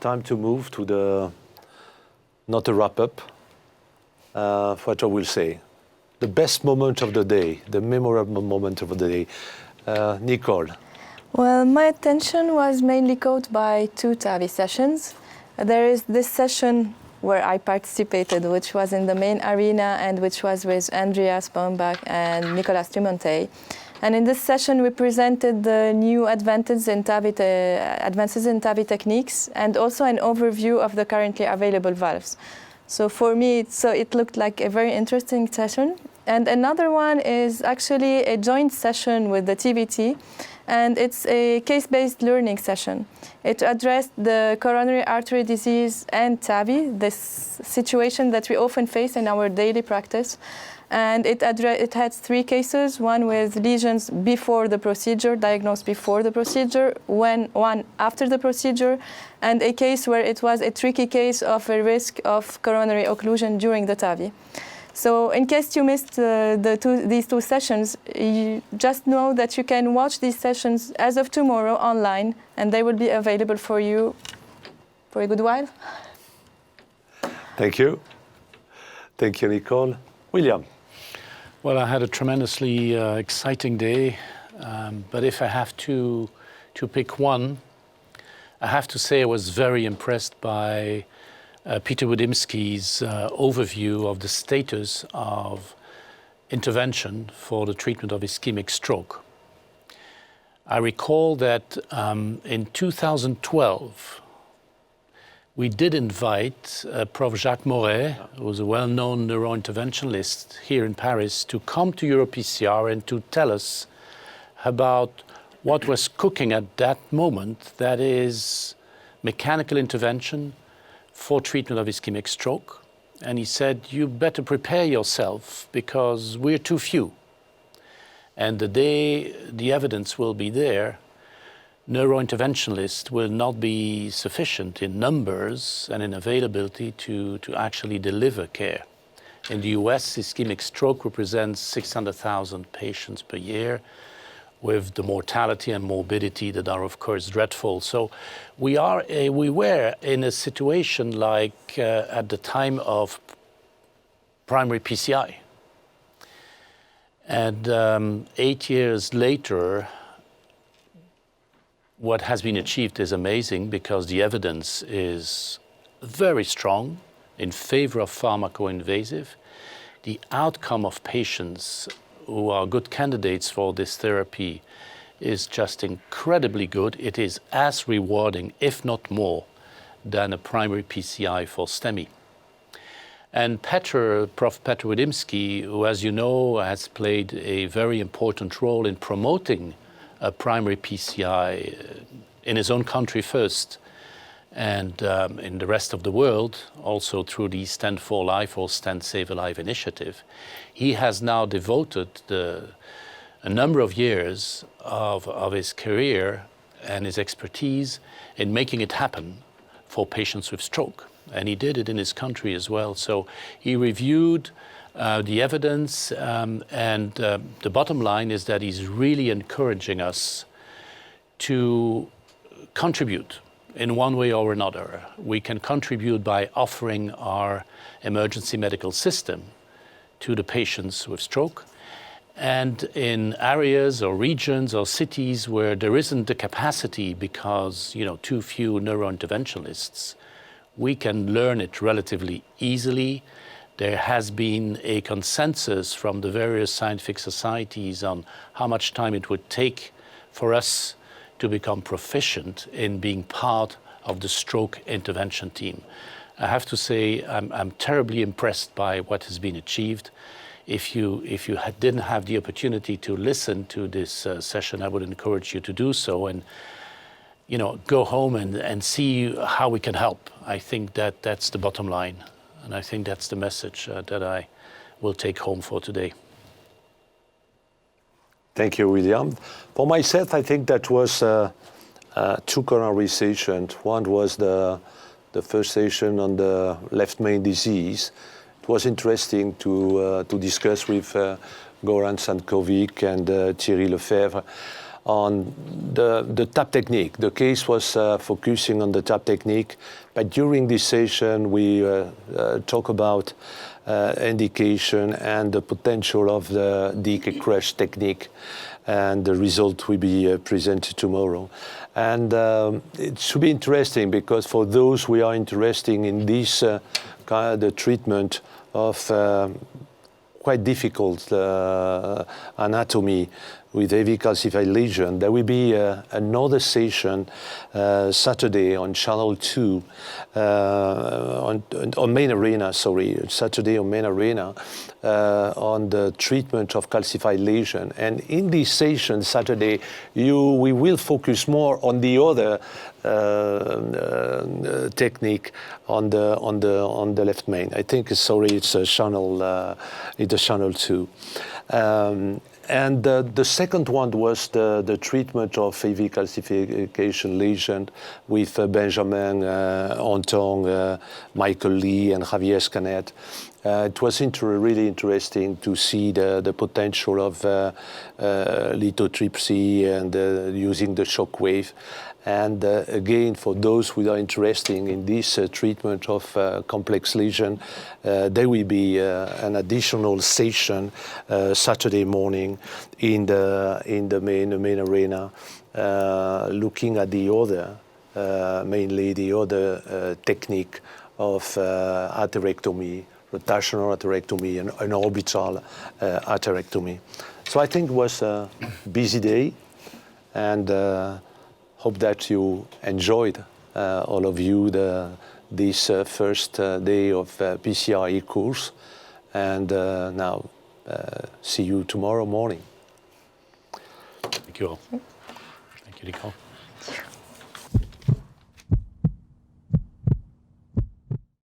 time to move to the, not a wrap-up, what I will say. The best moment of the day, the memorable moment of the day. Nicole. Well, my attention was mainly caught by two TAVI sessions. There is this session where I participated, which was in the main arena and which was with Andreas Baumbach and Nicolas Trimontet. And in this session, we presented the new advances in TAVI techniques and also an overview of the currently available valves. So for me, it looked like a very interesting session. And another one is actually a joint session with the TVT, and it's a case-based learning session. It addressed the coronary artery disease and TAVI, this situation that we often face in our daily practice. And it had three cases, one with lesions before the procedure, diagnosed before the procedure, one after the procedure, and a case where it was a tricky case of a risk of coronary occlusion during the TAVI. So in case you missed these two sessions, you just know that you can watch these sessions as of tomorrow online, and they will be available for you for a good while. Thank you. Thank you, Nicole. William. Well, I had a tremendously exciting day, but if I have to pick one, I have to say I was very impressed by Peter Wodymski's overview of the status of intervention for the treatment of ischemic stroke. I recall that in 2012, we did invite Prof. Jacques Moret, who was a well-known neurointerventionalist here in Paris, to come to EuroPCR and to tell us about what was cooking at that moment, that is mechanical intervention for treatment of ischemic stroke. And he said, you better prepare yourself because we're too few. And the day the evidence will be there, neurointerventionalists will not be sufficient in numbers and in availability to actually deliver care. In the US, ischemic stroke represents 600,000 patients per year, with the mortality and morbidity that are, of course, dreadful. So we were in a situation like at the time of primary PCI. And 8 years later, what has been achieved is amazing because the evidence is very strong in favor of pharmacoinvasive. The outcome of patients who are good candidates for this therapy is just incredibly good. It is as rewarding, if not more, than a primary PCI for STEMI. And Prof. Petr Wodymski, who, as you know, has played a very important role in promoting a primary PCI in his own country first, and in the rest of the world, also through the Stand for Life or Stand Save a Life initiative. He has now devoted a number of years of his career and his expertise in making it happen for patients with stroke. And he did it in his country as well. So he reviewed the evidence, and the bottom line is that he's really encouraging us to contribute in one way or another. We can contribute by offering our emergency medical system to the patients with stroke. And in areas or regions or cities where there isn't the capacity because, too few neurointerventionalists, we can learn it relatively easily. There has been a consensus from the various scientific societies on how much time it would take for us to become proficient in being part of the stroke intervention team. I have to say I'm terribly impressed by what has been achieved. If you didn't have the opportunity to listen to this session, I would encourage you to do so and go home and see how we can help. I think that's the bottom line, and I think that's the message that I will take home for today. Thank you, William. For myself, I think that was two coronary sessions. One was the first session on the left main disease. It was interesting to discuss with Goran Sankovic and Thierry Lefebvre on the TAP technique. The case was focusing on the TAP technique, but during this session we talk about indication and the potential of the eCourse technique, and the result will be presented tomorrow. And it should be interesting, because for those who are interested in this kind of the treatment of quite difficult anatomy with heavy calcified lesion, there will be another session Saturday on Channel 2, on Main Arena, Saturday on Main Arena, on the treatment of calcified lesion. And in this session Saturday, we will focus more on the other technique on the left main. I think it's a channel 2. And the second one was the treatment of AV calcification lesion with Benjamin Anton, Michael Lee, and Javier Scanet. It was really interesting to see the potential of lithotripsy and using the shock wave. And again, for those who are interested in this treatment of complex lesion, there will be an additional session Saturday morning in the main arena, looking at the other, mainly the other technique of atherectomy, rotational atherectomy, and orbital atherectomy. So I think it was a busy day, and hope that you enjoyed, all of you, this first day of PCR eCourse. And now, see you tomorrow morning. Thank you all. Thank you, Nicole.